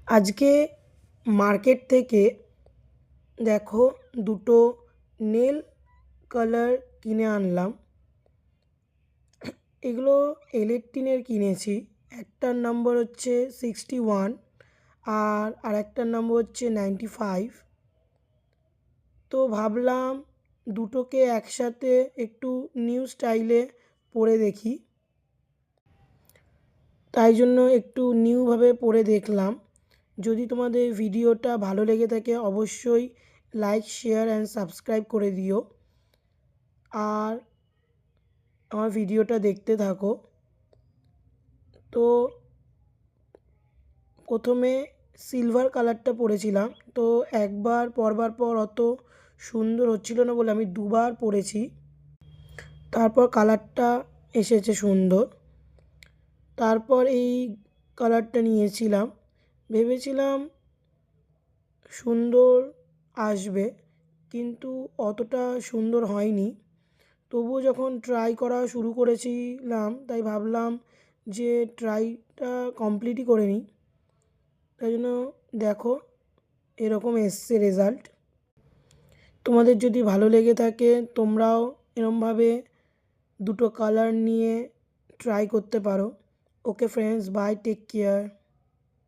আজকে মার্কেট থেকে দেখো দুটো নেল কালার কিনে আনলাম। এগুলো এলেট্টিনের কিনেছি। একটার নম্বর হচ্ছে 61 আর আরেকটার নম্বর হচ্ছে 95। তো ভাবলাম দুটোকে একসাথে একটু নিউ স্টাইলে পরে দেখি, তাই জন্য একটু নিউভাবে পরে দেখলাম। যদি তোমাদের ভিডিওটা ভালো লেগে থাকে অবশ্যই লাইক, শেয়ার অ্যান্ড সাবস্ক্রাইব করে দিও আর আমার ভিডিওটা দেখতে থাকো। তো প্রথমে সিলভার কালারটা পরেছিলাম, তো একবার পরবার পর অত সুন্দর হচ্ছিল না বলে আমি দুবার পরেছি, তারপর কালারটা এসেছে সুন্দর। তারপর এই কালারটা নিয়েছিলাম, ভেবেছিলাম সুন্দর আসবে, কিন্তু অতটা সুন্দর হয়নি। তবুও যখন ট্রাই করা শুরু করেছিলাম তাই ভাবলাম যে ট্রাইটা কমপ্লিটই করে নিই। তাই জন্য দেখো এরকম এসছে রেজাল্ট। তোমাদের যদি ভালো লেগে থাকে তোমরাও এরমভাবে দুটো কালার নিয়ে ট্রাই করতে পারো। Okay friends, bye, take care.